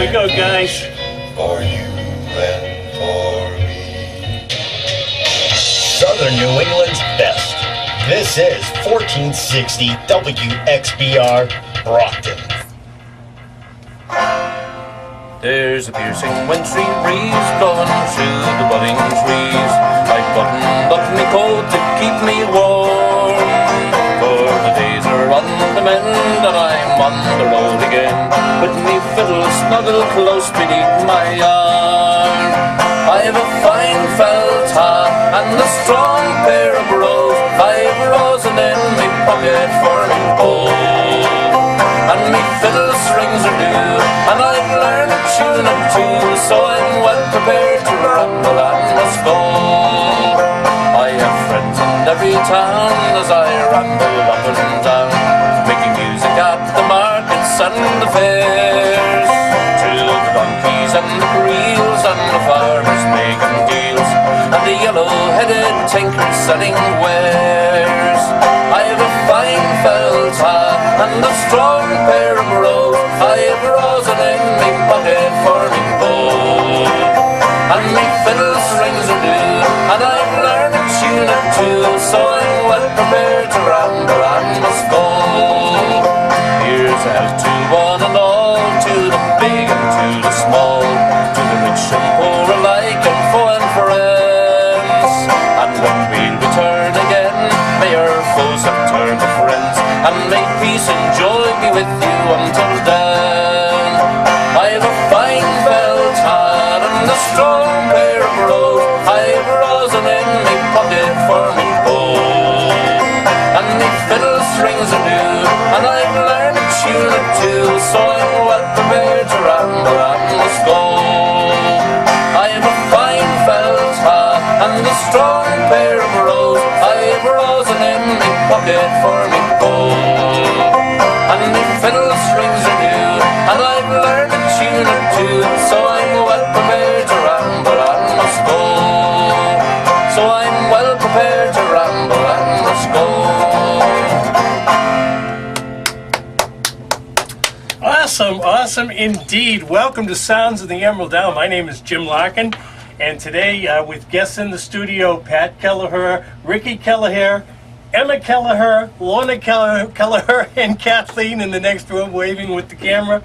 we go, guys. For you and for me. Southern New England's best. This is 1460 WXBR Brockton. There's a piercing wintry breeze blowing through the budding trees. I buttoned up my coat to keep me warm, for the days are on the mend and I'm on the road again, with me fiddle snuggled close beneath my arm. I have a fine felt hat and a strong pair of brogues, 5 rosin in me pocket for me bow, and me fiddle strings are new, and I've learned a tune or two, so I'm well prepared to ramble and must go. I have friends in every town as I ramble up and down, making music at the markets and the fairs, to the donkeys and the reels and the farmers making deals, and the yellow-headed tinkers selling wares. I have a fine felt hat and a strong pair of brogues, 5 rosin in me pocket for me bow, and me fiddle strings are new, and I've learned a tune or two, so I'm well prepared to ramble and must go. Here's a health to one and all, to the big and to the small, to the rich and poor alike, and foe and friends. And when we'll return again, may our foes have turned to friends, and may peace and joy be with you until then. I have a fine felt hat and a strong pair of brogues, 5 rosin in me pocket for me bow, and me fiddle strings are new, and I've learned a tune or two, so I'm well prepared to ramble and must go. I have a fine felt hat and a strong pair of brogues, 5 rosin in me pocket for me bow, and me fiddle strings are new, and I've learned a tune or two, so I'm well prepared to ramble and must go. So I'm well prepared to ramble and must go. Awesome, awesome indeed. Welcome to Sounds of the Emerald Isle. My name is Jim Larkin, and today with guests in the studio, Pat Kelleher, Ricky Kelleher, Emma Kelleher, Lorna Kelleher, and Kathleen in the next room waving with the camera.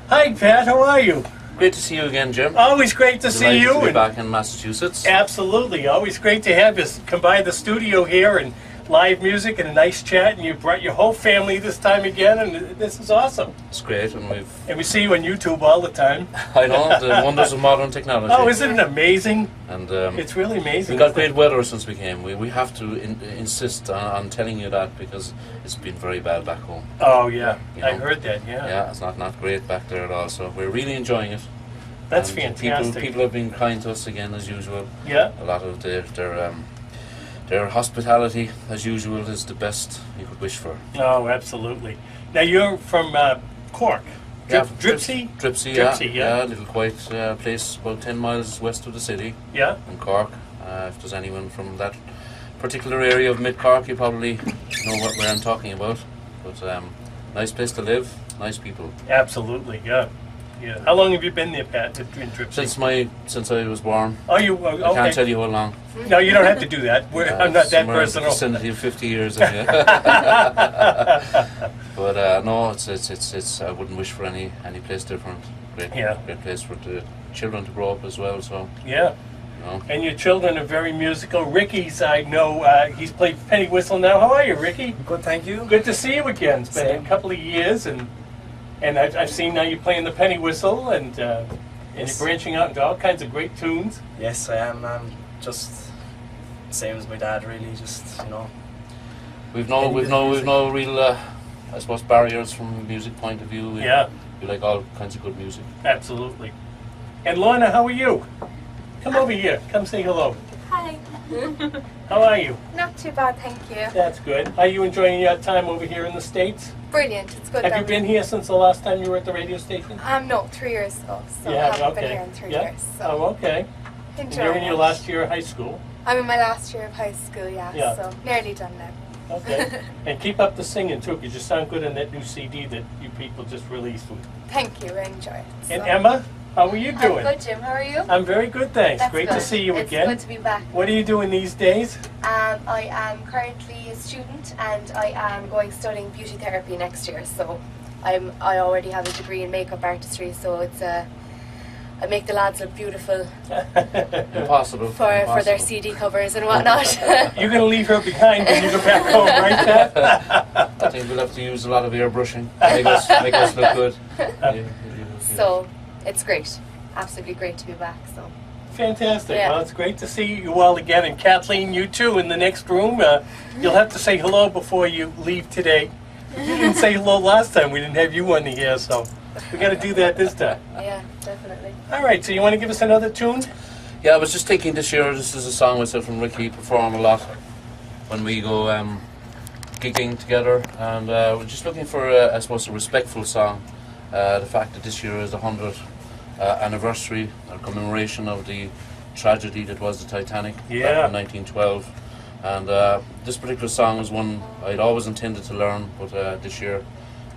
Hi Pat, how are you? Great to see you again, Jim. Always great to see you. To be back in Massachusetts. Absolutely, always great to have you come by the studio here and live music and a nice chat, and you brought your whole family this time again, and this is awesome. It's great, and we see you on YouTube all the time. I know, the wonders of modern technology. Oh, isn't it amazing? And it's really amazing. We got great weather since we came. We have to insist on telling you that, because it's been very bad back home. Oh yeah, You know? I heard that. Yeah. Yeah, it's not great back there at all. So we're really enjoying it. That's And fantastic. People have been kind to us again as usual. Yeah. A lot of their hospitality, as usual, is the best you could wish for. Oh, absolutely. Now you're from Cork. Yeah, Dripsy? Dripsy, yeah. A little quiet place about 10 miles west of the city. Yeah. In Cork. If there's anyone from that particular area of mid-Cork, you probably know where I'm talking about. But nice place to live, nice people. Absolutely, yeah. Yeah. How long have you been there, Pat, in Dripsy? Since I was born. Oh, you okay. I can't tell you how long. No, you don't have to do that. I'm not that personal. In the vicinity of 50 years. Yeah. But no, it's. I wouldn't wish for any place different. Great place for the children to grow up as well. So yeah. You know. And your children are very musical. Ricky's, I know, he's played penny whistle now. How are you, Ricky? Good, thank you. Good to see you again. It's been a couple of years, and I've seen now you playing the penny whistle, and you're branching out into all kinds of great tunes. Yes, I am. Just same as my dad, really. Just We've no real, I suppose, barriers from a music point of view. We like all kinds of good music. Absolutely. And Lorna, how are you? Come over here. Come say hello. Hi. How are you? Not too bad, thank you. That's good. Are you enjoying your time over here in the States? Brilliant. It's good. Have you been here since the last time you were at the radio station? No, 3 years ago. So Yeah, I haven't okay. been here in 3 Yeah? years. So Oh, okay. And you're in your last year of high school? I'm in my last year of high school, Yeah. so nearly done now. Okay. And keep up the singing too, because you sound good in that new CD that you people just released. Thank you, I enjoy it. And So- Emma, how are you doing? I'm good, Jim. How are you? I'm very good, thanks. That's Great good. to see you It's again. good to be back. What are you doing these days? I am currently a student and I am going studying beauty therapy next year. So I already have a degree in makeup artistry, so it's I make the lads look beautiful Impossible. for their CD covers and whatnot. You're going to leave her behind when you go back home, right, Pat? I think we'll have to use a lot of airbrushing to make us look good. Yeah. So it's great, absolutely great to be back. So Fantastic. Yeah. Well, it's great to see you all again. And Kathleen, you too, in the next room. You'll have to say hello before you leave today. You didn't say hello last time. We didn't have you on the air, so we got to do that this time. yeah, definitely. All right, so you want to give us another tune? Yeah, I was just thinking this year, this is a song myself and Ricky perform a lot when we go gigging together, and we're just looking for, I suppose, a respectful song. The fact that this year is the 100th anniversary or commemoration of the tragedy that was the Titanic back Yeah. in 1912. And this particular song was one I'd always intended to learn, but this year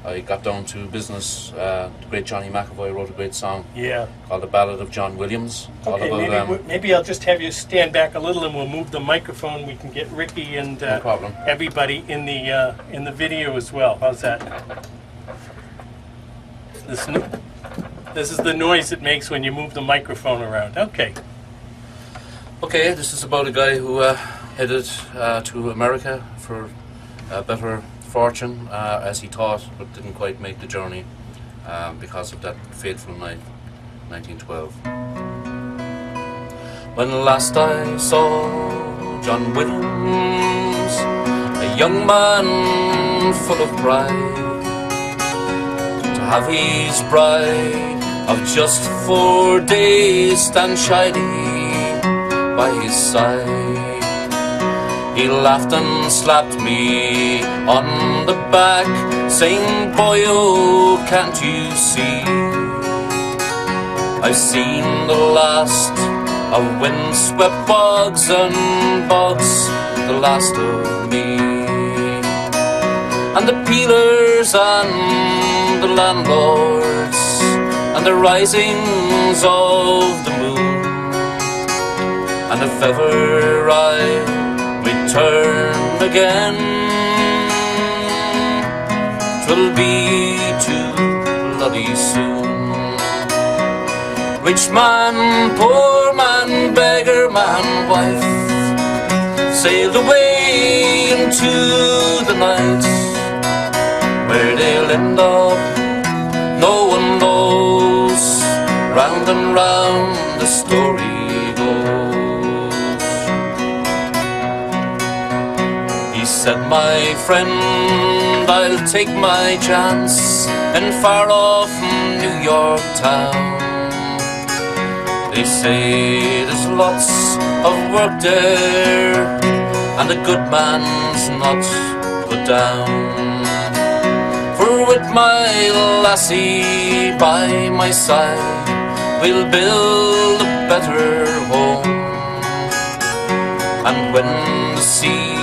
I got down to business. The great Johnny McAvoy wrote a great song Yeah. called The Ballad of John Williams. All Okay, about, maybe I'll just have you stand back a little, and we'll move the microphone. We can get Ricky and no problem. everybody in the video as well. How's that? This is the noise it makes when you move the microphone around. Okay. Okay, this is about a guy who headed to America for a better fortune, as he thought, but didn't quite make the journey because of that fateful night, 1912. When last I saw John Williams, a young man full of pride, to have his bride of just 4 days stand shyly by his side, he laughed and slapped me on the back, saying, "Boy, oh, can't you see? I've seen the last of windswept bogs and bogs, the last of me, and the peelers and the landlords, and the risings of the moon, and if ever I return again, 'twill be too bloody soon. Rich man, poor man, beggar man, wife, sailed away into the night. Where they'll end up, no one knows. Round and round the story goes." He said, "My friend, I'll take my chance in far off New York town. They say there's lots of work there, and a good man's not put down. For with my lassie by my side, we'll build a better home. And when the sea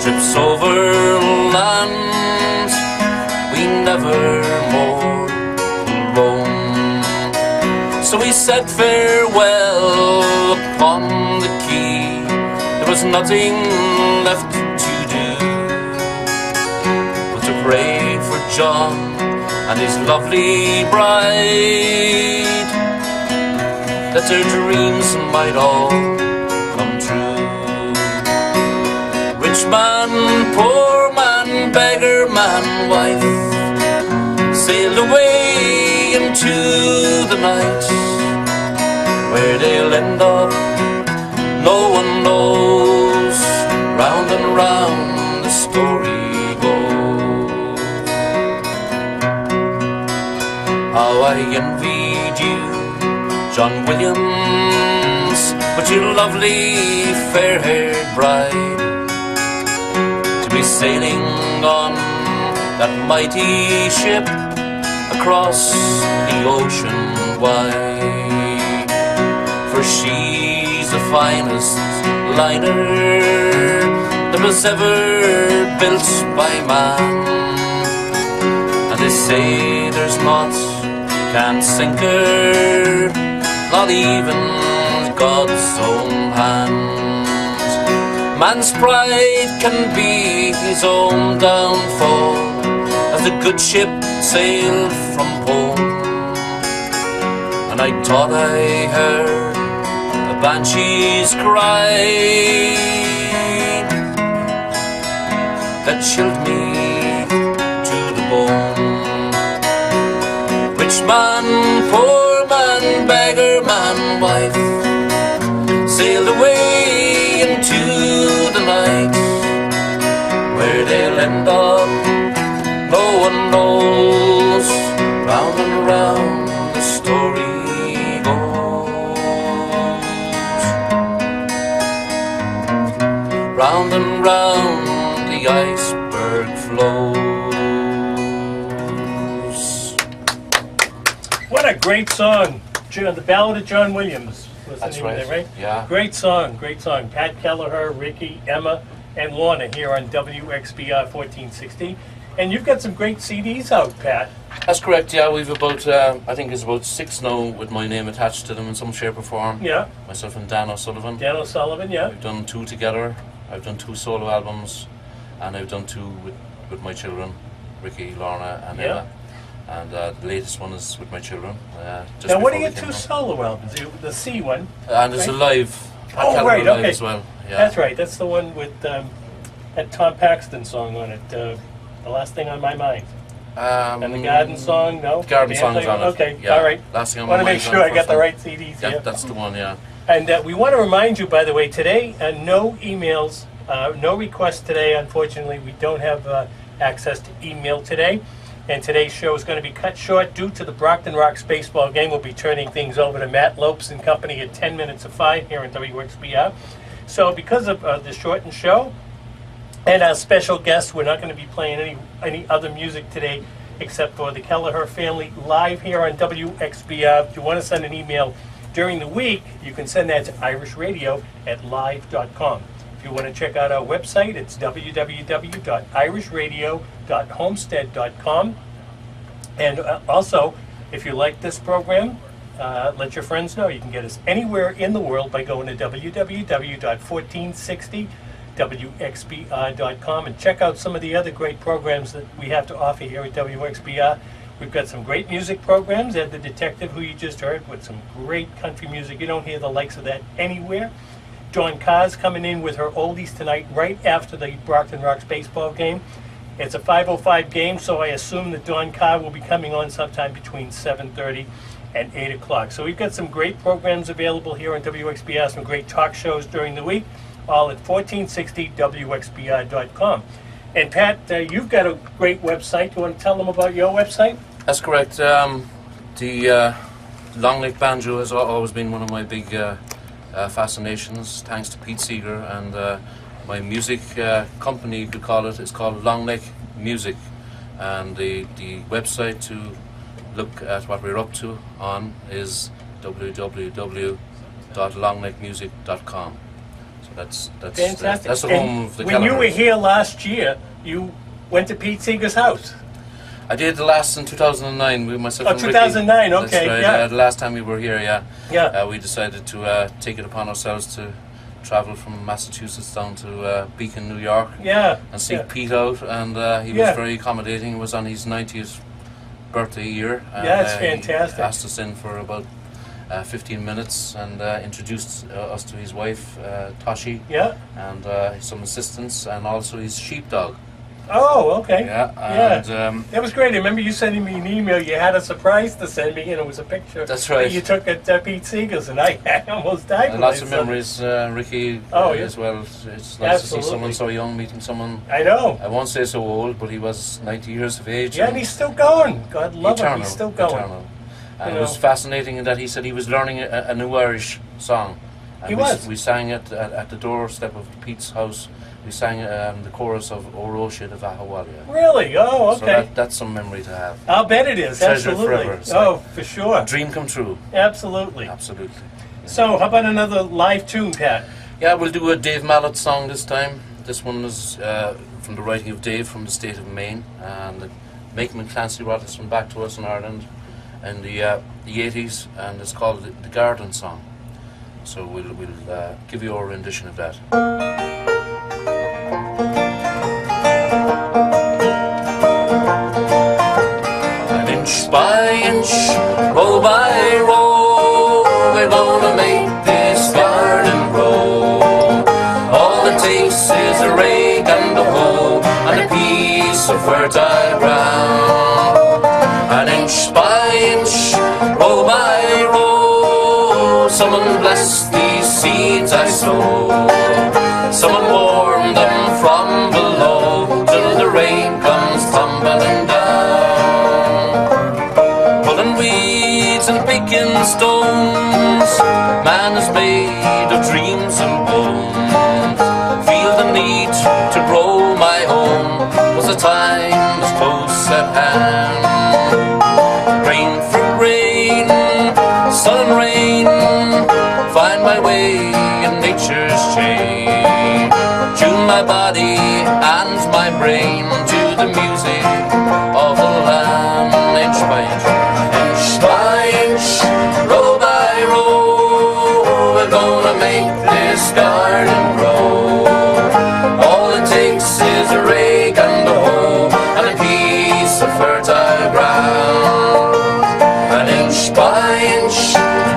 trips over land, we never more will roam." So we said farewell upon the quay. There was nothing left to do but to pray for John and his lovely bride, that their dreams might all come true. Rich man, poor man, beggar man, wife, sailed away into the night. Where they'll end up, no one knows. Round and round the story goes. How I envied you, John Williams, with your lovely fair-haired bride, to be sailing on that mighty ship across the ocean wide. For she's the finest liner that was ever built by man. And they say there's naught can sink her, not even God's own hand. Man's pride can be his own downfall, as the good ship sailed from home. And I thought I heard a banshee's cry that chilled me to the bone. Rich man, poor man, beggar man, wife, sailed away into the night. Where they'll end up, no one knows. Round and round the story goes. Round and round the iceberg flows. What a great song. The Ballad of John Williams was That's the name of right. it, right? Yeah. Great song, great song. Pat Kelleher, Ricky, Emma, and Lorna here on WXBR 1460. And you've got some great CDs out, Pat. That's correct, yeah. We've about, I think it's about 6 now with my name attached to them in some shape or form. Yeah. Myself and Dan O'Sullivan. Dan O'Sullivan, yeah. We've done 2 together. I've done 2 solo albums, and I've done 2 with my children, Ricky, Lorna, and Yeah. Emma. And the latest one is with my children. Just Now, what are before your they came 2 home. solo albums? The C one. And there's a live. Oh, Kelleher right, live okay. as well. Yeah. That's right. That's the one with that Tom Paxton song on it. The Last Thing on My Mind. And the Garden song, no? Garden The song is Anthem? on it. Okay, Yeah. all right. Last thing on Want my to make mind is on sure I the got first the one. right CDs Yeah, here. that's the one, yeah. And we want to remind you, by the way, today, no emails, no requests today. Unfortunately, we don't have access to email today. And today's show is going to be cut short due to the Brockton Rocks baseball game. We'll be turning things over to Matt Lopes and company at 10 minutes of 5 here in WXBR. So because of the shortened show and our special guest, we're not going to be playing any other music today except for the Kelleher Family live here on WXBR. If you want to send an email during the week, you can send that to irishradio@live.com. If you want to check out our website, it's www.irishradio.homestead.com. And also, if you like this program, let your friends know. You can get us anywhere in the world by going to www.1460wxbr.com and check out some of the other great programs that we have to offer here at WXBR. We've got some great music programs. Ed the Detective, who you just heard, with some great country music. You don't hear the likes of that anywhere. Dawn Carr's coming in with her oldies tonight right after the Brockton Rocks baseball game. It's a 5:05 game, so I assume that Dawn Carr will be coming on sometime between 7:30 and 8 o'clock. So we've got some great programs available here on WXBR, some great talk shows during the week, all at 1460wxbr.com. And Pat, you've got a great website. You want to tell them about your website? That's correct. The Long Lake Banjo has always been one of my big fascinations, thanks to Pete Seeger, and my music company, you could call it, is called Long Lake Music, and the website to look at what we're up to on is www.longlakemusic.com. So that's Fantastic. that's the And home of the when you were Kellehers. here last year, you went to Pete Seeger's house. I did the last in 2009 with myself Oh, and Ricky. 2009, That's okay, right, yeah. the last time we were here, yeah. Yeah. We decided to take it upon ourselves to travel from Massachusetts down to Beacon, New York, Yeah. and see yeah. Pete out, and he Yeah. was very accommodating. He was on his 90th birthday year. And, Yeah, it's he fantastic. asked us in for about 15 minutes and introduced us to his wife, Toshi, Yeah. and some assistants, and also his sheepdog. Oh, okay. Yeah, Yeah. and That was great. I remember you sending me an email. You had a surprise to send me, and it was a picture That's right. that you took at Pete Seeger's, and I almost died. and when lots I of saw- memories, Ricky, Oh, yeah. as well. It's nice to see Absolutely. someone so young meeting someone, I know. I won't say so old, but he was 90 years of age. Yeah, and he's still going. God love him. eternal, He's still going. eternal. And You it was know. fascinating in that he said he was learning a new Irish song. And He we, was. We sang it at the doorstep of Pete's house. We sang the chorus of O Roshid of Ahawalia. Really? Oh, okay. So that's some memory to have. I'll bet it is. Treasure Absolutely. forever. It's Oh, for sure. Dream come true. Absolutely. Absolutely. So, how about another live tune, Pat? Yeah, we'll do a Dave Mallet song this time. this one is from the writing of Dave from the state of Maine, and Macon Clancy brought this one back to us in Ireland in the 80s, and it's called the Garden Song. So we'll give you a rendition of that. And inch by inch, row by row, we're gonna make this garden grow. All it takes is a rake and a hoe and a piece of fertile ground. And inch by inch, row by row, someone bless these seeds I sow. Someone warm them from below till the rain comes tumbling down. Pulling weeds and picking stones, man is made of dreams and bones. Feel the need to grow my own, was the time was close at hand. Rain for rain, sun and rain, find my way in nature's chain. Tune my body and my brain to the music of the land. Inch by inch, row by row, we're gonna make this garden grow. All it takes is a rake and a hoe and a piece of fertile ground. And inch by inch,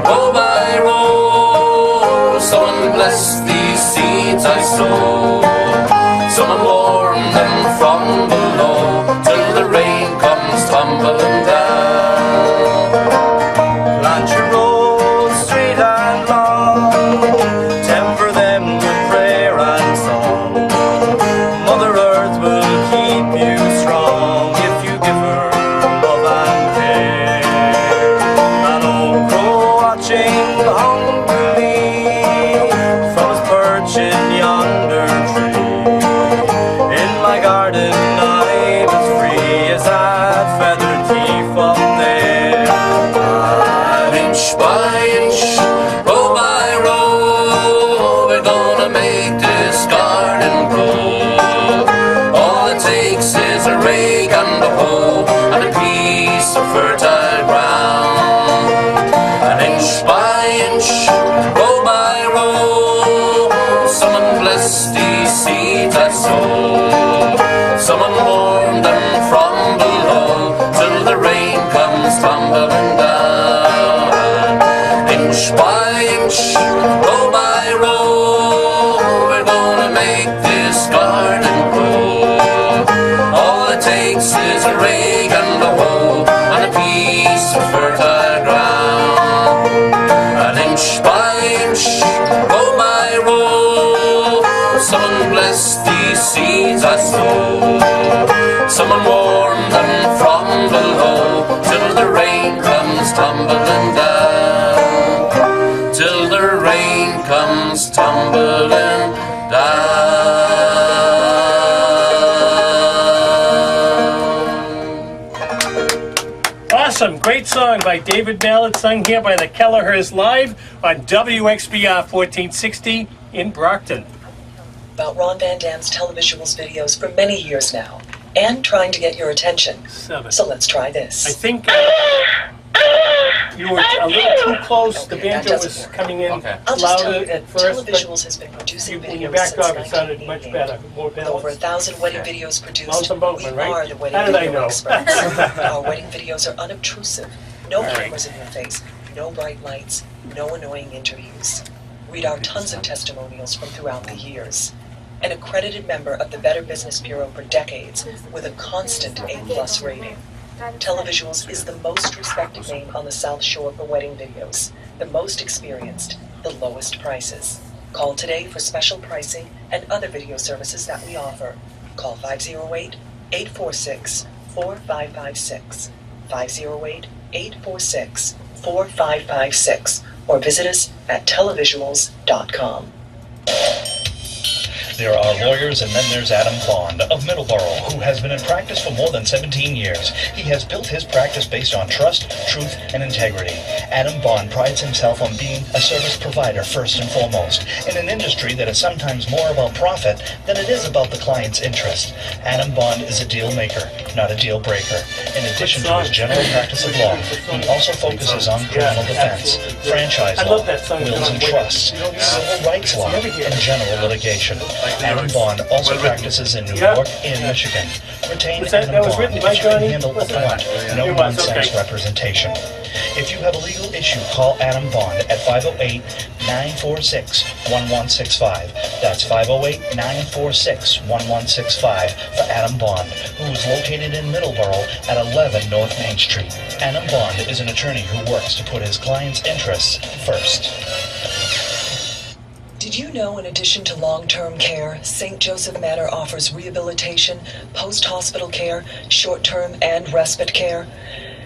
row by row, someone bless these seeds I sow. Someone warm them from below till the rain comes tumbling down. Plant your roads straight and long, temper them with prayer and song. Mother Earth will keep you strong if you give her love and care. An old crow watching hungrily from his perch in yonder tree. In my garden I was free as that feathered thief up there. And inch by inch, row by row, we're gonna make this garden grow. All it takes is a rake and a hoe and a piece of fertile ground. And inch by inch, row by row, someone bless these seeds I sow. Someone warm them from below till the rain comes tumbling down. Inch by inch, row by row, we're gonna make this garden grow. All it takes is a rake and a hoe and a piece of fertile ground. And inch by inch, row by row, someone bless these seeds I sow. Someone warm them from below till the rain comes tumbling down. Till the rain comes tumbling down. Awesome, great song by David Ballad, sung here by the Kellehers live on WXBR 1460 in Brockton. About Ron Van Dam's televisuals videos for many years now, and trying to get your attention. 7. So let's try I this. think you were a little too close. The Okay, that banjo doesn't was work. coming in Okay. I'll just tell louder you at that first, but televisuals has been producing when you videos backed since off, it sounded much 1988. better, more With over balanced. 1,000 wedding Okay. videos produced, Lonesome Boatman, we right? are the wedding How did I video know? experts. Our wedding videos are unobtrusive, no All right. cameras in your face, no bright lights, no annoying interviews. Read our tons of testimonials from throughout the years. An accredited member of the Better Business Bureau for decades with a constant A+ rating. Televisuals is the most respected name on the South Shore for wedding videos, the most experienced, the lowest prices. Call today for special pricing and other video services that we offer. Call 508-846-4556, 508-846-4556, or visit us at televisuals.com. There are lawyers, and then there's Adam Bond of Middleborough, who has been in practice for more than 17 years. He has built his practice based on trust, truth, and integrity. Adam Bond prides himself on being a service provider first and foremost, in an industry that is sometimes more about profit than it is about the client's interest. Adam Bond is a deal maker, not a deal breaker. In addition to his general practice of law, he also focuses on criminal defense, franchise law, wills and trusts, civil rights law, and general litigation. Adam Bond also practices in New York and Michigan. Retain Adam Bond if you can handle upfront, no nonsense representation. If you have a legal issue, call Adam Bond at 508-946-1165. That's 508-946-1165 for Adam Bond, who is located in Middleborough at 11 North Main Street. Adam Bond is an attorney who works to put his client's interests first. Did you know, in addition to long-term care, St. Joseph Manor offers rehabilitation, post-hospital care, short-term and respite care?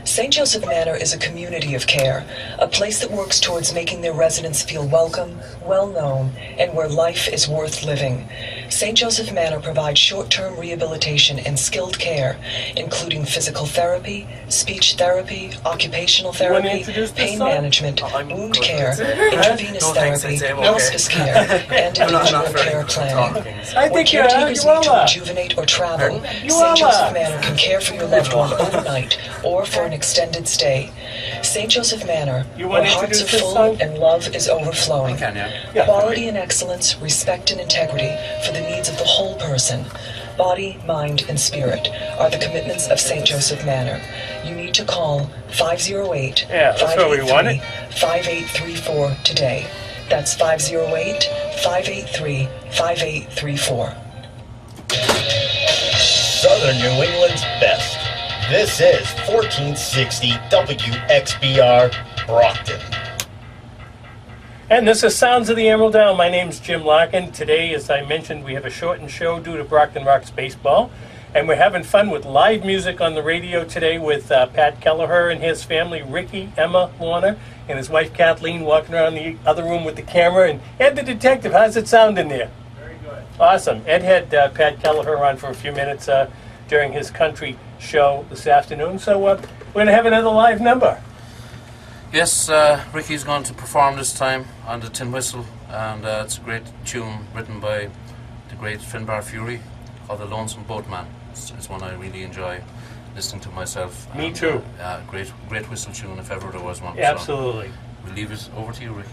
St. Joseph Manor is a community of care, a place that works towards making their residents feel welcome, well-known, and where life is worth living. St. Joseph Manor provides short-term rehabilitation and skilled care, including physical therapy, speech therapy, occupational therapy, pain management, wound care, intravenous therapy, hospice care, and individual care planning. When caretakers need to rejuvenate or travel, St. Joseph Manor can care for your loved one overnight or for an extended stay. St. Joseph Manor, where hearts are full and love is overflowing. Quality and excellence, respect and integrity for the needs of the whole person, body, mind, and spirit are the commitments of St. Joseph Manor. You need to call 508-583-5834 today. That's 508-583-5834. Southern New England's best. This is 1460 WXBR Brockton. And this is Sounds of the Emerald Isle. My name's Jim Larkin. Today, as I mentioned, we have a shortened show due to Brockton Rock's baseball. And we're having fun with live music on the radio today with Pat Kelleher and his family, Ricky, Emma, Lorna, and his wife Kathleen walking around the other room with the camera. And Ed the detective, how's it sound in there? Very good. Awesome. Ed had Pat Kelleher on for a few minutes during his country show this afternoon. So we're going to have another live number. Yes, Ricky's going to perform this time on the tin whistle, and it's a great tune written by the great Finbar Fury called The Lonesome Boatman. It's one I really enjoy listening to myself. Me too. Great whistle tune if ever there was one. Absolutely. So we'll leave it over to you, Ricky.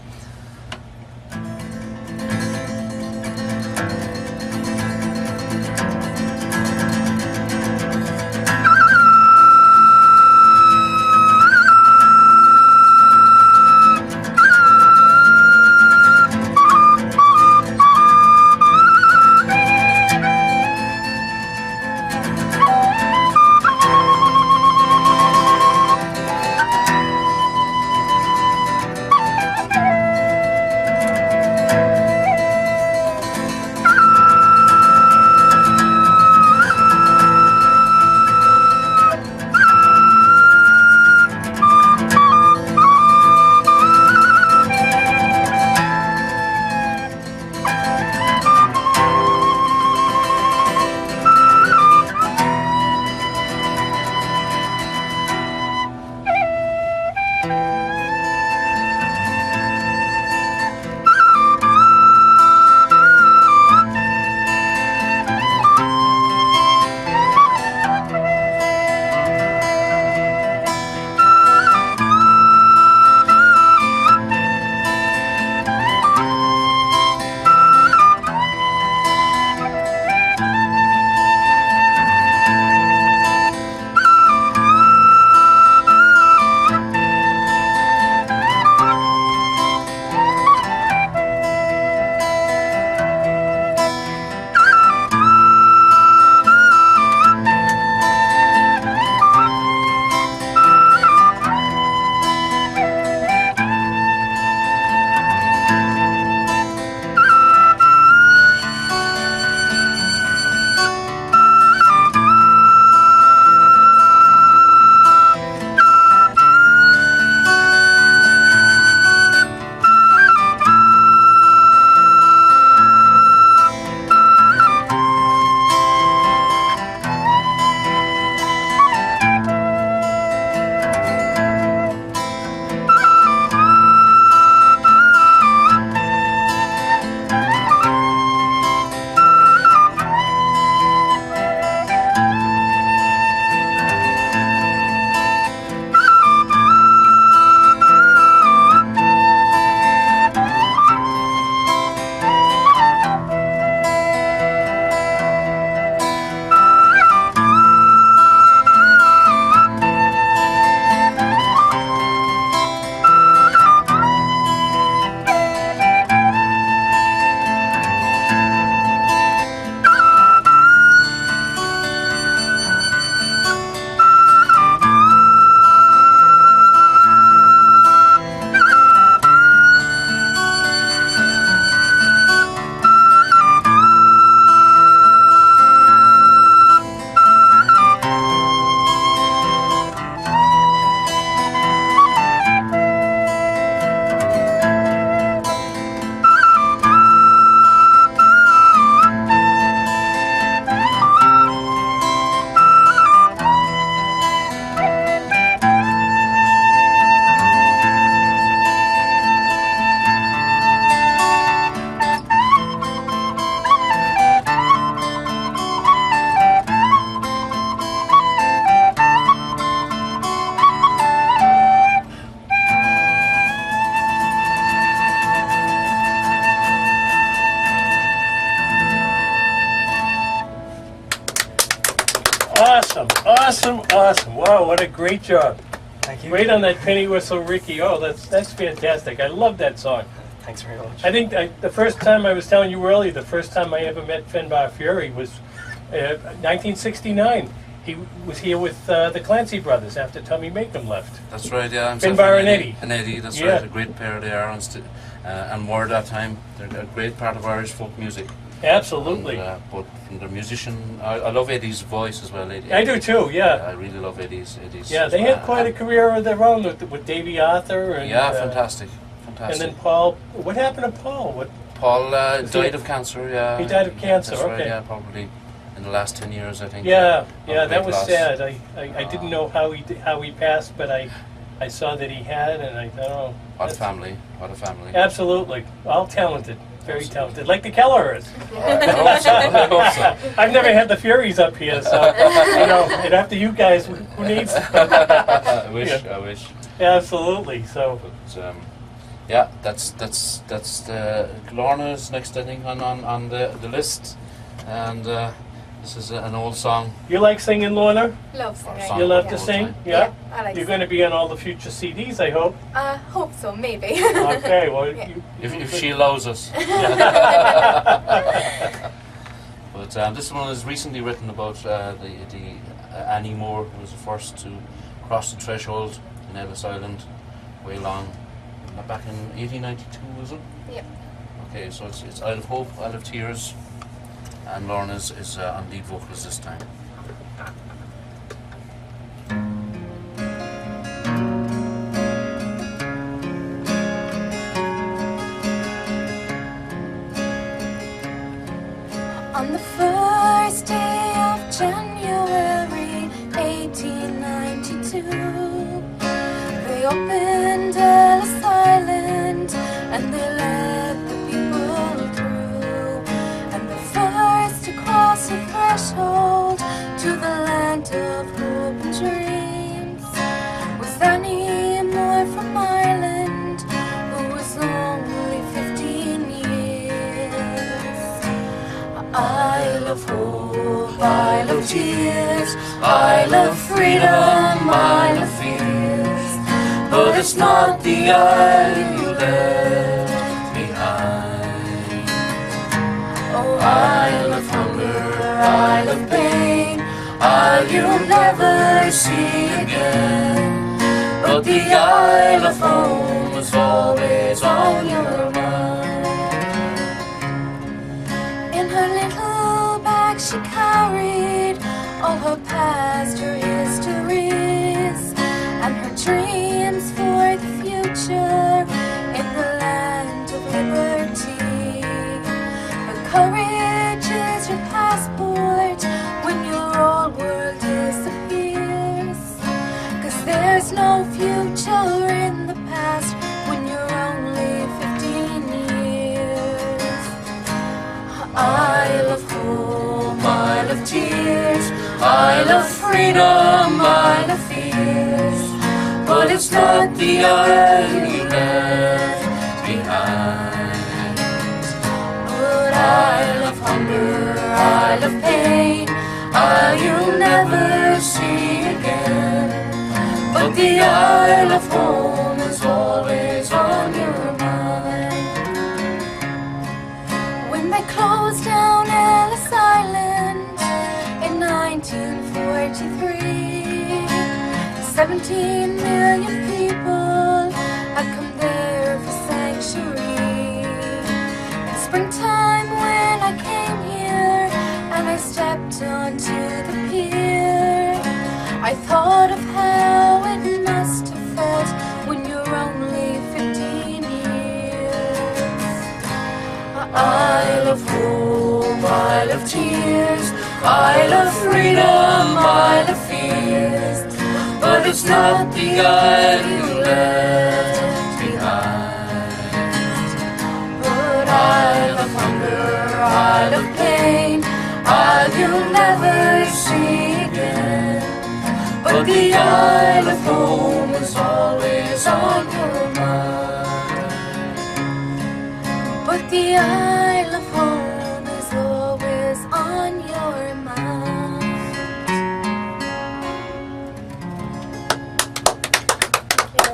Awesome, awesome. Wow, what a great job. Thank you. Great on that penny whistle, Ricky. Oh, that's fantastic. I love that song. Thanks very much. I think the first time, I was telling you earlier, the first time I ever met Finbar Fury was 1969. He was here with the Clancy brothers after Tommy Makem left. That's right, yeah. Finbar and Eddie. And Eddie, that's Yeah. right. A great pair they are, and were at that time. They're a great part of Irish folk music. Absolutely. And, but from the musician, I love Eddie's voice as well. Eddie, I do too, yeah. I really love Eddie's. Yeah, they had quite a career of their own with Davy Arthur. And, Yeah, fantastic. And then Paul, what happened to Paul? Paul died of cancer, yeah. He died of cancer, That's right, okay. yeah, probably in the last 10 years, I think. Yeah, Of that weight was loss. sad. I didn't know how he passed, but I saw that he had, and I thought, oh. What a family, what a family. Absolutely. All talented. Very talented. Like the Kellehers. I hope so, I hope so. I've never had the Furies up here, so, and after you guys, who needs them? I wish. Absolutely, so. But, yeah, that's Lorna's next, I think, on the list, and this is an old song. You like singing, Lorna? Love singing. Song You love all to the sing? time. Yeah? I like You're singing. going to be on all the future CDs, I hope. Hope so, maybe. Okay, well, Yeah. If she allows us. But this one is recently written about the Annie Moore, who was the first to cross the threshold in Ellis Island, way long, back in 1892, was it? Yep. Okay, so it's Isle of Hope, Isle of Tears, and Lorna's is on lead vocals this time. On the first day of January 1892, they opened Ellis Island and they let the people through. And the first to cross the threshold to the land of hope and dreams was Annie Moore from Ireland, who was only 15 years. Isle of hope, Isle of tears, Isle of freedom, Isle of fears. But it's not the isle you left behind. Oh, Isle of hunger, Isle of pain, Isle you'll never see again. But the Isle of home is always on your mind. In her little bag she carried all her past, her histories, and her dreams for the future in the land of liberty. Her courage is your passport when your old world disappears. 'Cause there's no future in the past when you're only 15 years. Isle of home, Isle of tears, Isle of freedom, Isle of fears. But it's not the isle you left behind. But Isle of hunger, Isle of pain, Isle you'll never see again. But the Isle of home is always on your mind. When they closed down Ellis Island in 1943, 17 million people had come there for sanctuary. In springtime when I came here and I stepped onto the pier, I thought of how it must have felt when you're only 15 years. Isle of hope, Isle of tears, Isle of freedom, Isle of fears. But it's not the isle you left behind. But Isle of hunger, Isle of pain, Isle you'll never see again. But the Isle of home is always on your mind. But the Isle of home is always on your mind.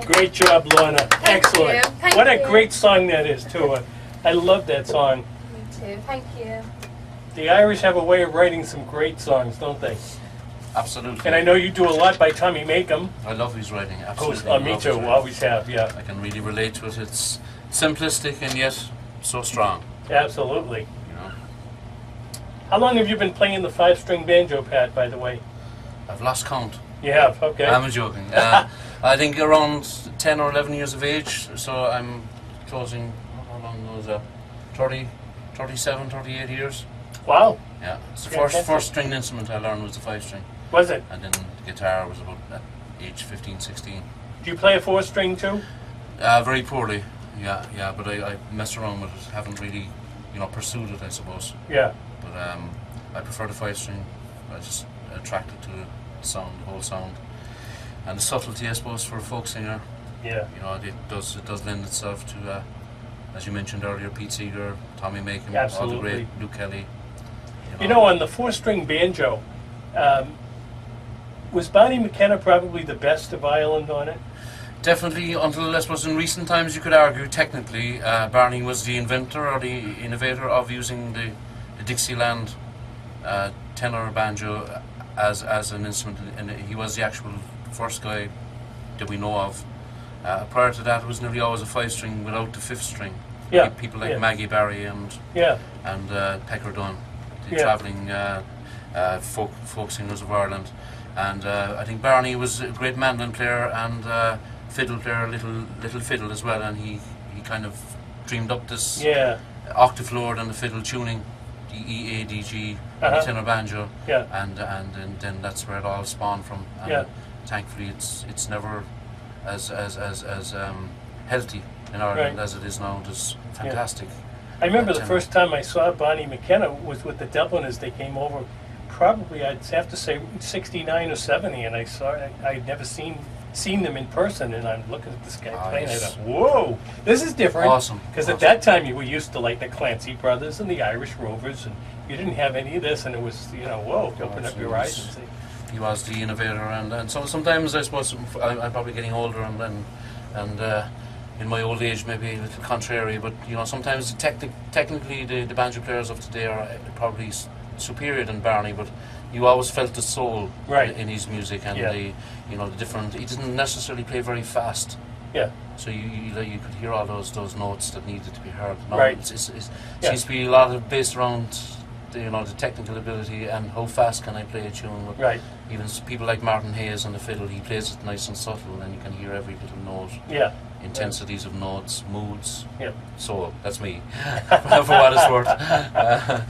Great job, Lorna. Excellent. you. Thank What a you. great song that is, too. I love that song. Me too. Thank you. The Irish have a way of writing some great songs, don't they? Absolutely. And I know you do a lot by Tommy Makem. I love his writing. Oh, Absolutely. me love too. his writing. Always have, yeah. I can really relate to it. It's simplistic and yet so strong. Absolutely. You know, How long have you been playing the 5-string banjo, Pat, by the way? I've lost count. You have, okay. I'm joking. I think around 10 or 11 years of age. So I'm closing. How long was that? 30, 37, 38 years. Wow. Yeah. It's the Fantastic. first stringed instrument I learned was the 5-string, Was it? and then the guitar was about at age 15, 16. Do you play a 4-string too? Very poorly. Yeah. But I messed around with it. Haven't really, pursued it, I suppose. Yeah. But I prefer the 5-string. I just attracted to the sound, the whole sound, and the subtlety, I suppose, for a folk singer. Yeah. It does lend itself to, as you mentioned earlier, Pete Seeger, Tommy Makem, all the Absolutely. great Luke Kelly. On the 4-string banjo, was Bonnie McKenna probably the best of Ireland on it? Definitely, until I suppose in recent times you could argue technically Barney was the inventor or the innovator of using the Dixieland tenor banjo as an instrument, and he was the actual first guy that we know of. Prior to that, it was nearly always a 5-string without the 5th string. Yeah. People like Yeah. Maggie Barry and Yeah. Pecker Dunn, the Yeah. travelling folk singers of Ireland. And I think Barney was a great mandolin player and fiddle player, little fiddle as well. And he kind of dreamed up this Yeah. octave lower than the fiddle tuning, the E, A, D, G, Uh-huh. the tenor banjo. Yeah. And then that's where it all spawned from. And Yeah. thankfully, it's never as healthy in Ireland Right. as it is now. It's fantastic. I remember the tenor. first time I saw Bonnie McKenna was with the Dubliners. They came over, probably I'd have to say 69 or 70, and I'd never seen them in person, and I'm looking at this guy playing. I Nice. thought, whoa, this is different. Awesome. Because at that time you were used to like the Clancy Brothers and the Irish Rovers, and you didn't have any of this, and it was whoa, you open up your eyes and see. He was the innovator, and so sometimes I suppose I'm probably getting older, and in my old age maybe a little contrary, but sometimes technically the banjo players of today are probably superior than Barney, but you always felt the soul Right. in his music, and Yeah. the different. He didn't necessarily play very fast. Yeah. So you could hear all those notes that needed to be heard. Now Right. It Yeah. seems to be a lot of based around the technical ability and how fast can I play a tune. But Right. even people like Martin Hayes on the fiddle, he plays it nice and subtle, and you can hear every little note, Yeah. intensities of notes, moods. Yeah. So that's me, for what it's worth.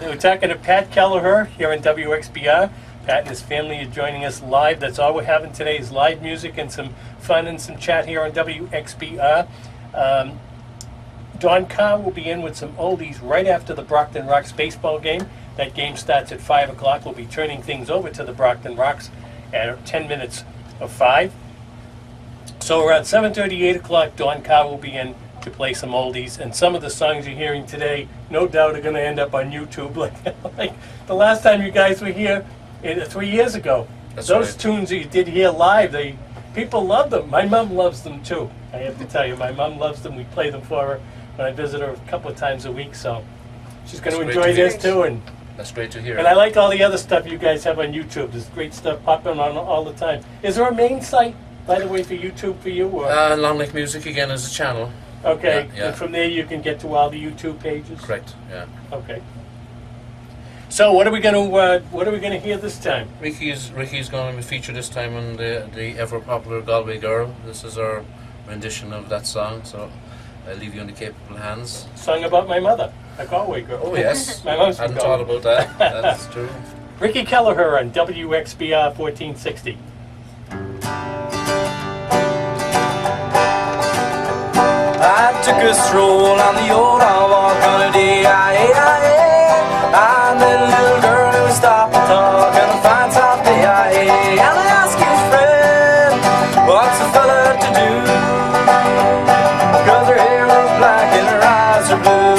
We're talking to Pat Kelleher here in WXBR. Pat and his family are joining us live. That's all we're having today is live music and some fun and some chat here on WXBR. Don Carr will be in with some oldies right after the Brockton Rocks baseball game. That game starts at 5 o'clock. We'll be turning things over to the Brockton Rocks at 10 minutes of 5. So around 7:30, 8 o'clock, Don Carr will be in to play some oldies. And some of the songs you're hearing today, no doubt, are going to end up on YouTube. Like the last time you guys were here 3 years ago. That's Those right. tunes that you did here live, people love them. My mom loves them too. I have to tell you, my mom loves them. We play them for her when I visit her a couple of times a week. So she's going to That's great enjoy to hear. this too. That's great to hear. And I like all the other stuff you guys have on YouTube. There's great stuff popping on all the time. Is there a main site, by the way, for YouTube for you? Or? Long Lake Music again is a channel. Okay, yeah. and from there you can get to all the YouTube pages. Correct. Yeah. Okay. So what are we gonna hear this time? Ricky's going to be featured this time on the ever popular Galway Girl. This is our rendition of that song. So I leave you in the capable hands. Song about my mother, a Galway girl. Oh yes. My mom's from Hadn't thought Galway. about that. That's true. Ricky Kelleher on WXBR 1460. I took a stroll on the old walk on a day, and then a little girl who stopped to talk on a fine top day, and I asked his friend, what's a fella to do? Cause her hair was black and her eyes are blue.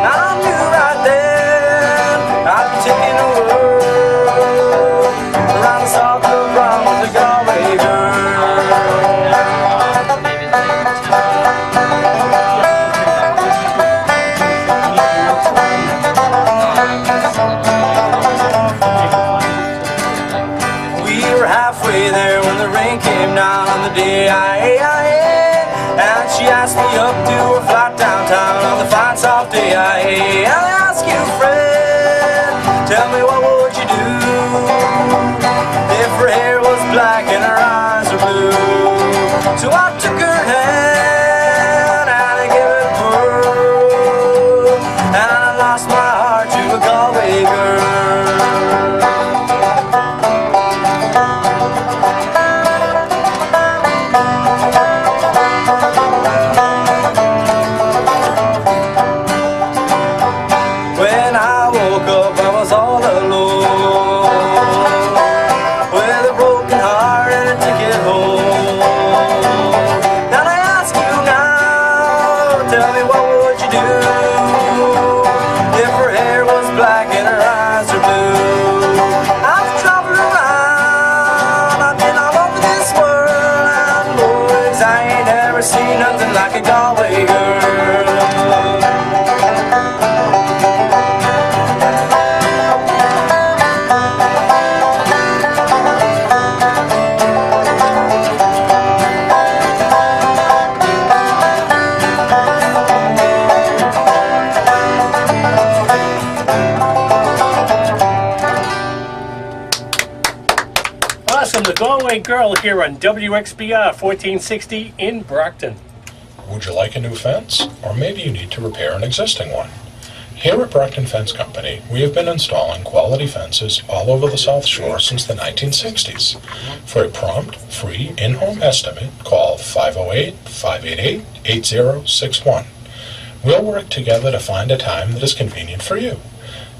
And I knew right then I'd be taking a whirl around the South of Brown with a Galway girl. D-I-A-I-A. And she asked me up to her flat downtown on the fine soft day. I ask you, friend, tell me what would you do if her hair was black and her eyes were blue? So I took her hand and I gave it a whirl, and I lost my heart to a Galway girl. When I woke up, I was all alone, with a broken heart and a ticket home. Now I ask you now, tell me what would you do if her hair was black and her eyes were blue? I've traveled around, I've been all over this world, and boys, I ain't ever seen nothing like a Galway girl. Awesome, the Galway Girl here on WXBR 1460 in Brockton. Would you like a new fence? Or maybe you need to repair an existing one? Here at Brockton Fence Company, we have been installing quality fences all over the South Shore since the 1960s. For a prompt, free, in-home estimate, call 508-588-8061. We'll work together to find a time that is convenient for you.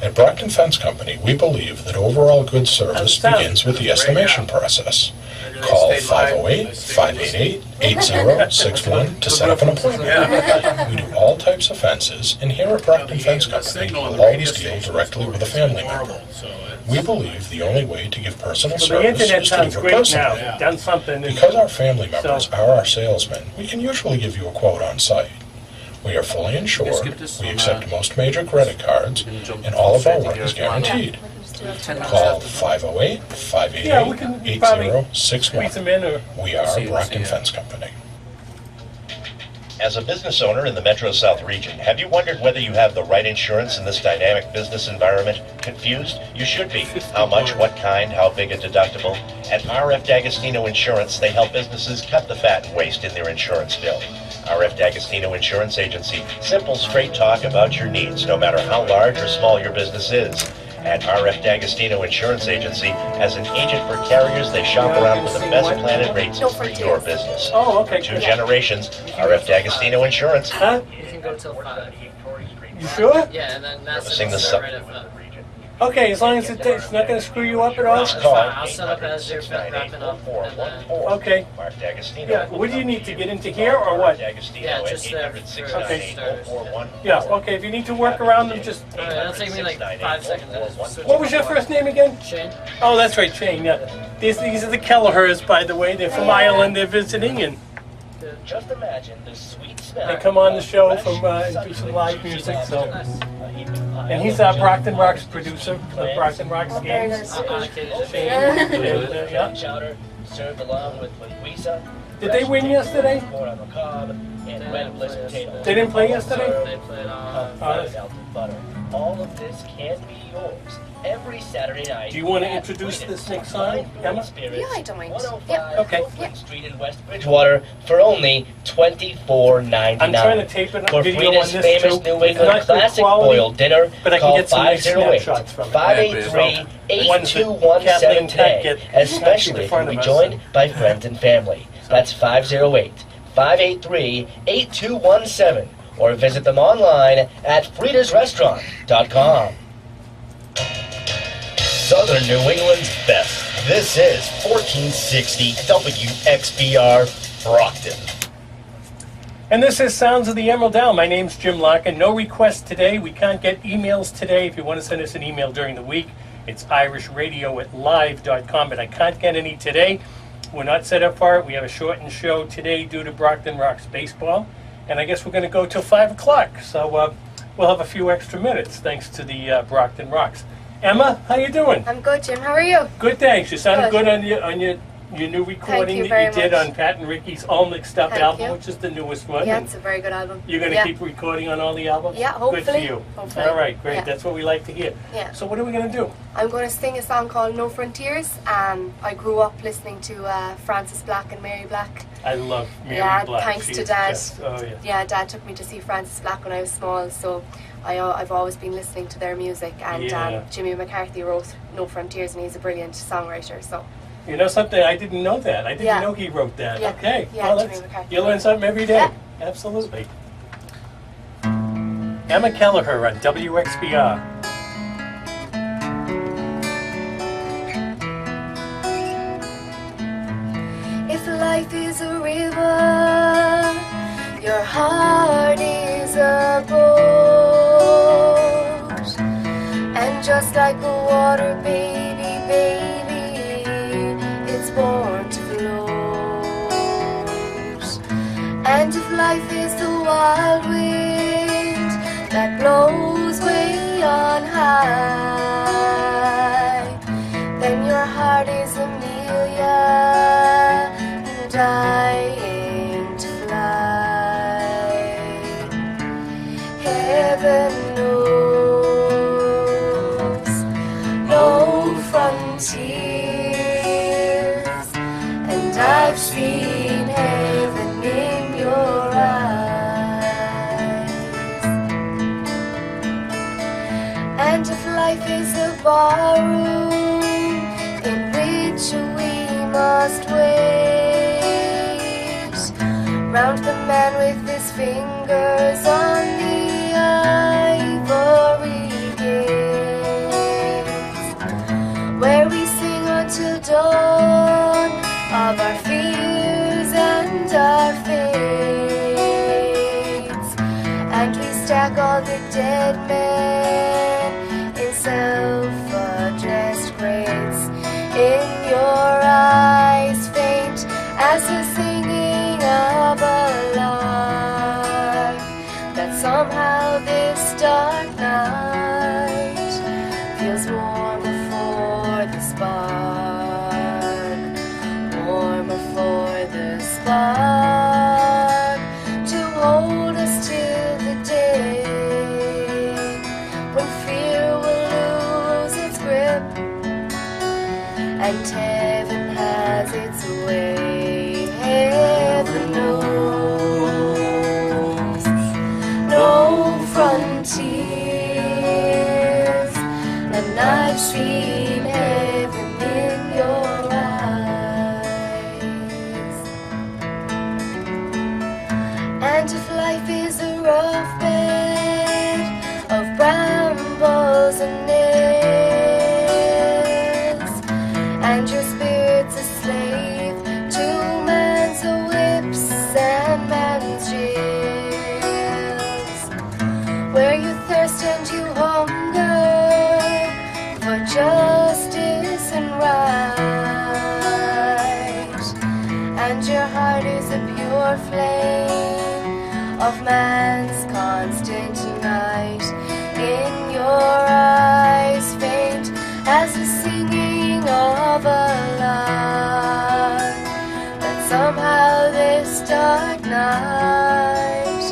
At Brockton Fence Company, we believe that overall good service begins with the estimation process. Call 508-588-8061 to set up an appointment. We do all types of fences, and here at Brockton Fence Company, we'll always deal directly with a family member. We believe the only way to give personal The service internet is to sounds do it great personally. now. Done something. Because our family members are our salesmen, we can usually give you a quote on site. We are fully insured, we accept most major credit cards, and all of our work is guaranteed. Call 508-588-8061. We are Brockton Fence Company. As a business owner in the Metro South region, have you wondered whether you have the right insurance in this dynamic business environment? Confused? You should be. How much, what kind, how big a deductible? At RF D'Agostino Insurance, they help businesses cut the fat and waste in their insurance bill. RF D'Agostino Insurance Agency. Simple, straight talk about your needs, no matter how large or small your business is. At RF D'Agostino Insurance Agency, as an agent for carriers, they shop around for the best plan and rates for your business. Oh, okay. 2 generations, RF D'Agostino Insurance. Huh? You can go till 5. You sure? Yeah, and then that's Sing the right song. at 5. Okay, as long as it's not going to screw you up at all. That's fine. I'll set up as you're wrapping up. And then, Okay. Mark D'Agostino. Yeah. What do you need to get into here or what? yeah, just there for Okay. starters. Yeah. Okay. If you need to work around them, just. Alright, that'll take me like 5 seconds. What was your first name again? Shane? Oh, that's right, Shane. Yeah. These are the Kellehers, by the way. They're from Ireland. They're visiting, and Just imagine the sweet smell. they come on the show from and do some live music. So, and he's our Brockton Rocks producer for the Brockton Rocks games. Yeah. Chowder served along with linguiça. Did they win yesterday? Corn on the cob and red blizzard potatoes. They didn't play yesterday? They played Melted butter. All of this can be yours every Saturday night. Do you want to introduce this next song, Emma? Yeah, I don't mind. 105 Yeah. Okay. Flint Street in West Bridgewater for only $24.99. I'm trying to tape it For video on Frida's this famous too. New It's England not good classic quality, boiled dinner, but I can call get some nice 508 snapshots from it. 583-8217 today, especially if you'll be joined by friends and family. That's 508-583-8217, or visit them online at fridasrestaurant.com. Southern New England's best. This is 1460 WXBR Brockton. And this is Sounds of the Emerald Isle. My name's Jim Larkin. No requests today. We can't get emails today. If you want to send us an email during the week, it's irishradio@live.com, but I can't get any today. We're not set up for it. We have a shortened show today due to Brockton Rocks baseball, and I guess we're going to go till 5 o'clock. So we'll have a few extra minutes thanks to the Brockton Rocks. Emma, how you doing? I'm good, Jim. How are you? Good, thanks. You sounded good on your your new recording you that very you did much. on Pat and Ricky's All Mixed Up Thank album, you. which is the newest one. Yeah, and it's a very good album. you're going to Yeah. keep recording on all the albums? Yeah, hopefully. Good for you. Hopefully. All right, great. Yeah. That's what we like to hear. Yeah. So what are we going to do? I'm going to sing a song called No Frontiers. I grew up listening to Francis Black and Mary Black. I love Mary Yeah, Black. thanks She to is Dad. just- oh, yeah. Yeah, Dad took me to see Francis Black when I was small, so I've always been listening to their music. And Yeah. Jimmy McCarthy wrote No Frontiers, and he's a brilliant songwriter. So You know something? I didn't know that. I didn't Yeah. know he wrote that. Yeah. Okay. Yeah, Well, Jimmy McCarthy. you learn something every day. Yeah. Absolutely. Emma Kelleher on WXBR. if life is a river, your heart is a boat, and just like a water baby, it's born to float. And if life is the wild wind that blows way on high, then your heart is Amelia, dying to fly. Heaven knows no frontiers, and I've seen heaven in your eyes. And if life is a barroom in which we must wait round the man with his fingers on the ivory gates, where we sing until dawn of our fears and our fates, and we stack all the dead men in self-addressed crates. In your eyes faint as the singing of a lark, that somehow this dark night feels warmer for the spark, warmer for the spark, to hold us till the day when fear will lose its grip and heaven has its way. Heaven knows no frontiers, and I've seen heaven in your eyes. And if life is a rough bed of brambles and nails, and your spirit's a slave to man's whips and man's jails, where you thirst and you hunger for justice and right, and your heart is a pure flame of man's constant night. In your eyes faint as the singing of a lark, that somehow this dark night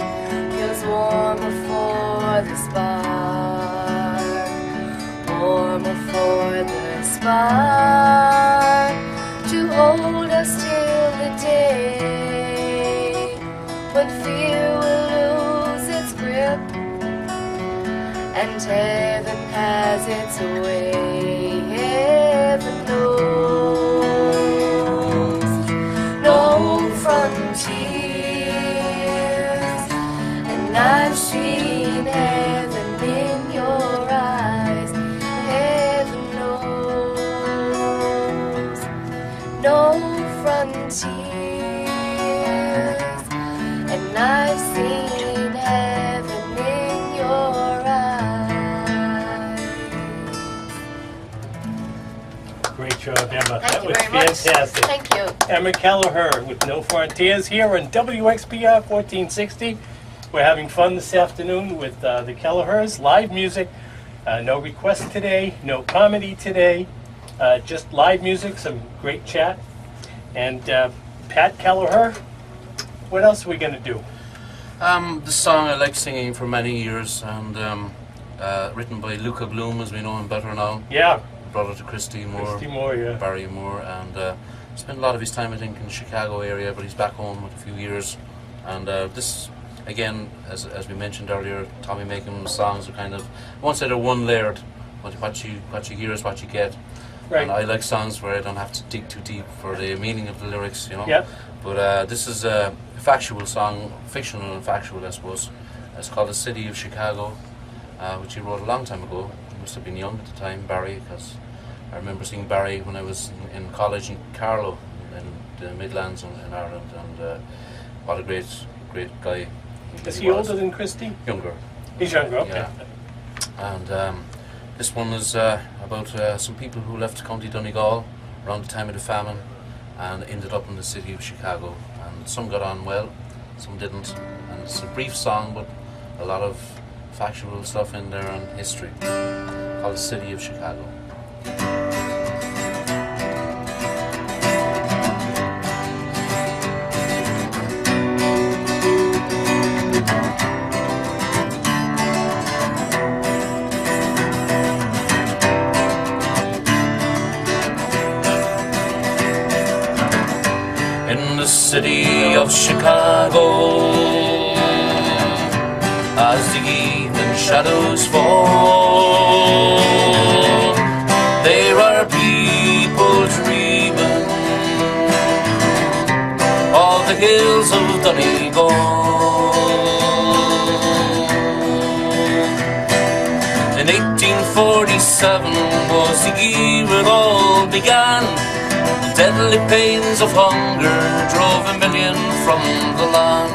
feels warmer for the spark, warmer for the spark, to hold us till the day when fear will lose its grip and heaven has its way. Heaven knows no frontiers, and I've seen heaven in your eyes. Heaven knows no frontiers, and I've seen heaven in your eyes. Great job, Emma. Thank That you was very much. fantastic. Thank you. Emma Kelleher with No Frontiers here on WXBR 1460. We're having fun this afternoon with the Kellehers, live music. No requests today, no comedy today, just live music, some great chat. And Pat Kelleher, what else are we going to do? The song I like singing for many years, and written by Luca Bloom, as we know him better now. Yeah. Brother to Christy Moore, yeah. Barry Moore, and spent a lot of his time, I think, in the Chicago area, but he's back home with a few years. And this, again, as we mentioned earlier, Tommy Makin's songs are kind of, I won't say they're one-layered, what you hear is what you get. Right. And I like songs where I don't have to dig too deep for the meaning of the lyrics, you know. Yeah. But this is a factual song, fictional and factual, I suppose. It's called The City of Chicago, which he wrote a long time ago. He must have been young at the time, Barry, because I remember seeing Barry when I was in college in Carlow, in the Midlands in Ireland, and what a great guy. Is he older than Christy? Younger. He's younger, okay. Yeah. And this one is about some people who left County Donegal around the time of the famine and ended up in the city of Chicago. And some got on well, some didn't. And it's a brief song, but a lot of factual stuff in there and history, called The City of Chicago. In the city of Chicago, as the evening shadows fall, there are people dreaming of the hills of Donegal. In 1847 was the year it all began. Deadly pains of hunger drove a million from the land.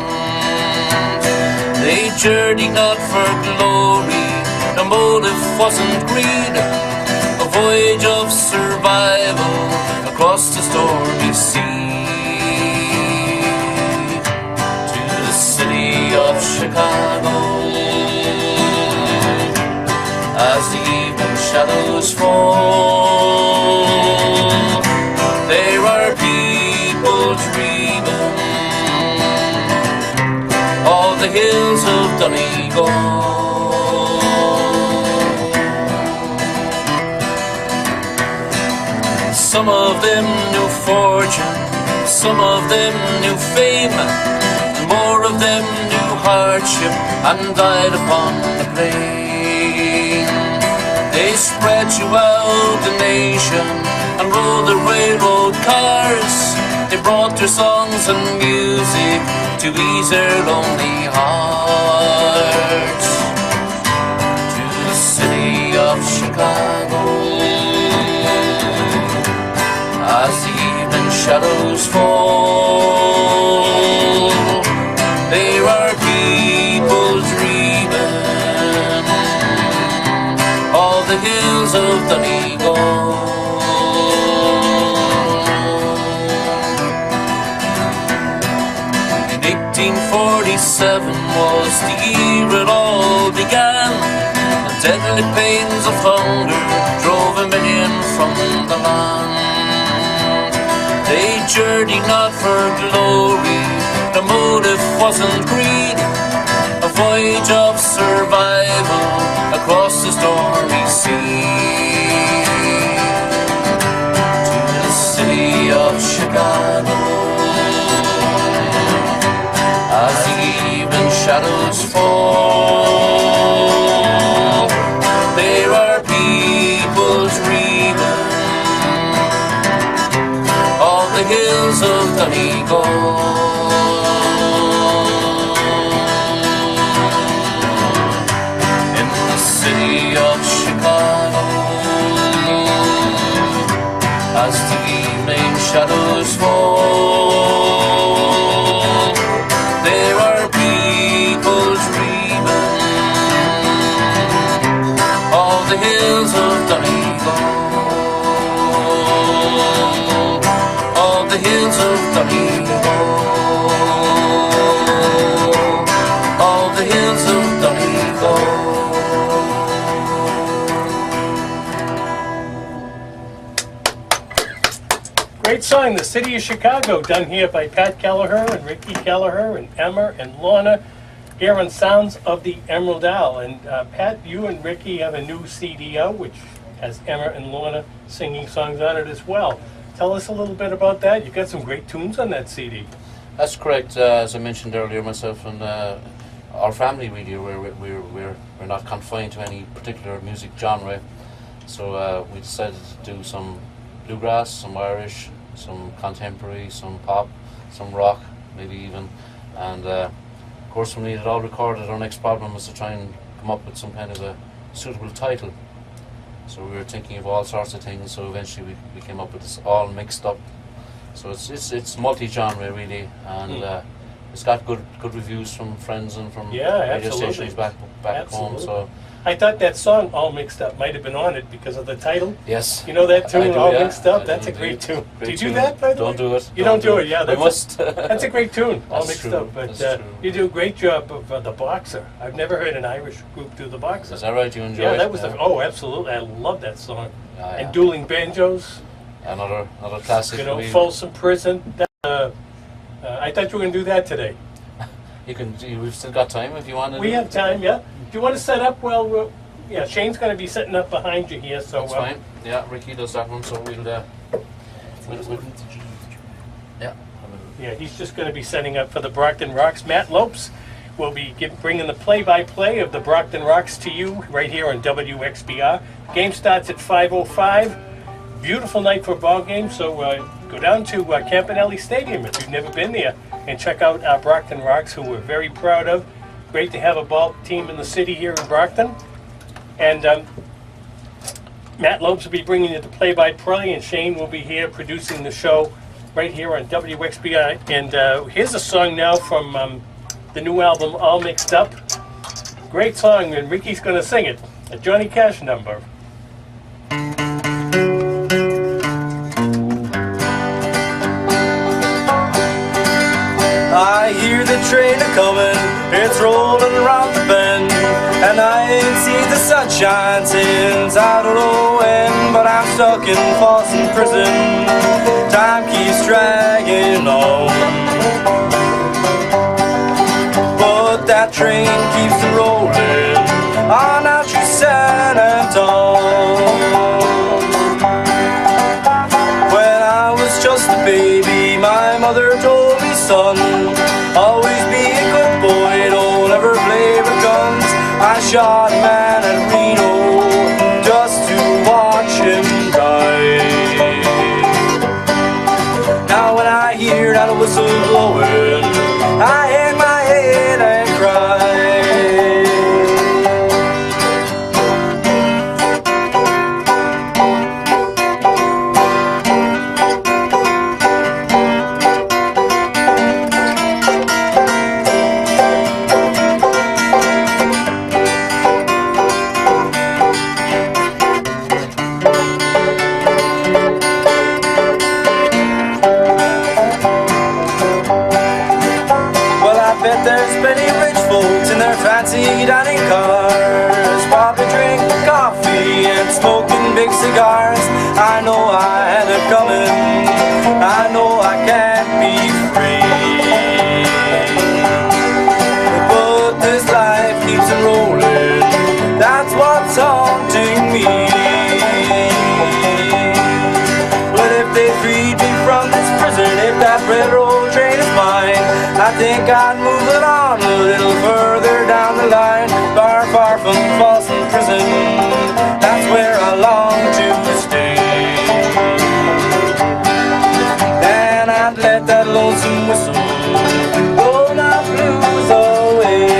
They journeyed not for glory, the motive wasn't greed. A voyage of survival across the stormy sea. To the city of Chicago, as the evening shadows fall, there are people dreaming of the hills of Donegal. Some of them knew fortune, some of them knew fame, and more of them knew hardship and died upon the plain. They spread throughout the nation and rode the railroad cars. They brought their songs and music to ease their lonely hearts. To the city of Chicago, as the evening shadows fall, there are people dreaming of the hills of Donegal. In 1847 was the year it all began. The deadly pains of hunger drove a million from the land. They journeyed not for glory, the motive wasn't greed. A voyage of survival across the stormy sea. To the city of Chicago, as the evening shadows fall, there are people dreaming of the hills of Donegal. In the city of Chicago, as the evening shadows fall, there are people dreaming of the hills of Donegal. Of the hills of Donegal. Of the hills of Donegal. Great song. song, The City of Chicago, done here by Pat Kelleher and Ricky Kelleher and Emma and Lorna here on Sounds of the Emerald Isle. And Pat, you and Ricky have a new CD out, which has Emma and Lorna singing songs on it as well. Tell us a little bit about that. You've got some great tunes on that CD. That's correct. As I mentioned earlier, myself and our family, really, we're not confined to any particular music genre. So we decided to do some bluegrass, some Irish, some contemporary, some pop, some rock, maybe even. And of course, when we had it all recorded, our next problem was to try and come up with some kind of a suitable title. So we were thinking of all sorts of things. So eventually, we came up with this all mixed up. So it's multi-genre really, and it's got good reviews from friends and from radio stations back home. So I thought that song, All Mixed Up, might have been on it because of the title. Yes. You know that tune, do, All yeah. Mixed Up? I That's do a great tune. Great Do you do tune. that, by the way? Don't do it. You don't do it, yeah. We must. That's a great tune, All That's Mixed true. Up. But That's true. you do a great job of The Boxer. I've never heard an Irish group do The Boxer. Is that right? You enjoy yeah, it? that was oh, absolutely. I love that song. Yeah, and Dueling Banjos. Another classic. You know, Folsom Prison. I thought you were going to do that today. We've still got time if you want to. We have time, yeah. Do you want to set up? Well, yeah, Shane's going to be setting up behind you here, so. That's fine. Yeah, Ricky does that one, so we'll yeah. Yeah, he's just going to be setting up for the Brockton Rocks. Matt Lopes will be bringing the play-by-play of the Brockton Rocks to you right here on WXBR. Game starts at 5:05. Beautiful night for a ball game, so go down to Campanelli Stadium if you've never been there and check out our Brockton Rocks, who we're very proud of. Great to have a ball team in the city here in Brockton. And Matt Lopes will be bringing you the play-by-play, and Shane will be here producing the show right here on WXBI. And here's a song now from the new album, All Mixed Up. Great song, and Ricky's going to sing it. A Johnny Cash number. I hear the train a-comin', it's rollin' around the bend, and I ain't seen the sunshine since I don't know when, but I'm stuck in Folsom Prison, time keeps dragging on. But that train keeps rollin' on out to San Antonio. When I was just a baby, my mother told me, son, always be a good boy, don't ever play with guns. I shot a man at Reno just to watch him die. Now when I hear that whistle blowing, I hang my head and cry. Fancy dining cars, probably drinking coffee and smoking big cigars. I know I had it coming, I know I can't be free, but this life keeps on rolling, that's what's haunting me. But if they freed me from this prison, if that railroad train is mine, I think I'd move it on a little further down the line, far, far from Folsom Prison. That's where I long to stay. And I'd let that lonesome whistle blow my blues away.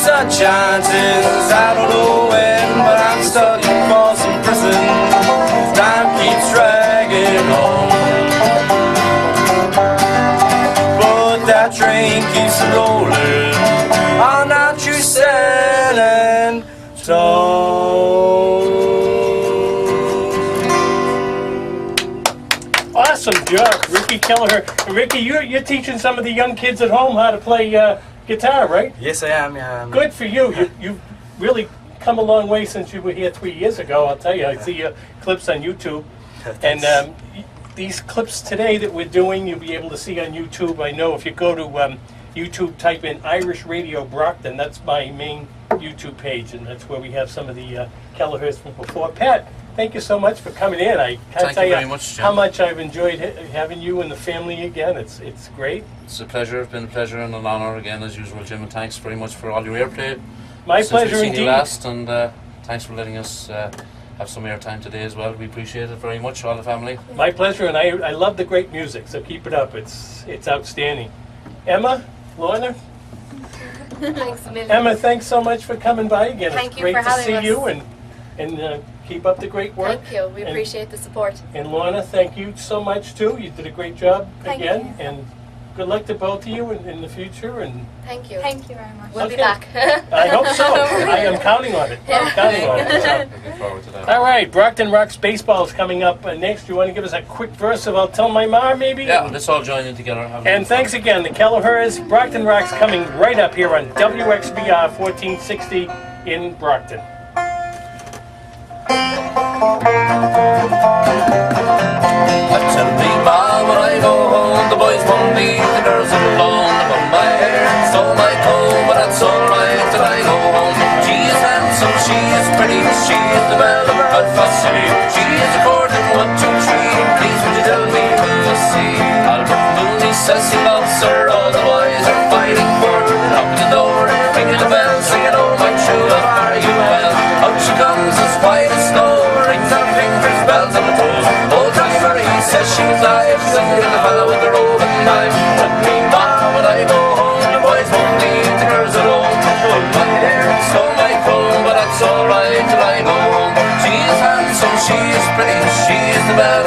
Sunshine since I don't know when, but I'm stuck in Folsom Prison. Time train keeps rolling on that true sailing town. Awesome job, Ricky Kelleher. Ricky, you're teaching some of the young kids at home how to play guitar, right? Yes, I am. Yeah. Good for you. You've really come a long way since you were here 3 years ago, I'll tell you. I see your clips on YouTube. And these clips today that we're doing, you'll be able to see on YouTube. I know if you go to YouTube, type in Irish Radio Brockton, that's my main YouTube page, and that's where we have some of the Kellehers from before. Pat, thank you so much for coming in. I can't tell you how much I've enjoyed having you and the family again. It's great. It's a pleasure. It's been a pleasure and an honour again, as usual, Jim, and thanks very much for all your airplay. My since pleasure we've seen indeed. You last, and thanks for letting us have some airtime today as well. We appreciate it very much, all the family. My pleasure, and I love the great music, so keep it up. It's outstanding. Emma, Lorna? Thanks a million. Emma, thanks so much for coming by again. Thank it's you great for to having see us. you, and keep up the great work. Thank you. We appreciate the support. And Lorna, thank you so much too. You did a great job Thank again, you. and good luck to both of you in the future. And Thank you. Thank you very much. We'll be Okay. back. I hope so. I am counting on it. I'm counting on it. Looking forward to that. All right, Brockton Rocks baseball is coming up next. You want to give us a quick verse of "I'll Tell My Ma," maybe? Yeah, let's all join in together. Have a And good fun. thanks again, the Kellehers. Brockton Rocks coming right up here on WXBR 1460 in Brockton. I tell me ma when I go home, the boys won't leave, the girls alone. I put my hair and stole my comb, but that's alright till I go home. She is handsome, she is pretty, she is the belle of her facility. She is a courting 1, 2, 3. Please would you tell me who you see? Albert Mooney says he loves her, all the boys are fighting for her. Knocking the door, ringing the bell, singing oh my true love, are you well? Out she comes as white as snow, rings on her fingers, bells on her toes. Old Johnny Murray says she was live, she's singing the fellow with the robe and knife. Tell me ma when I go home, the boys won't leave the girls alone. Pull my hair and stole my comb, but that's alright till I go home. She is handsome, she is pretty, she is the belle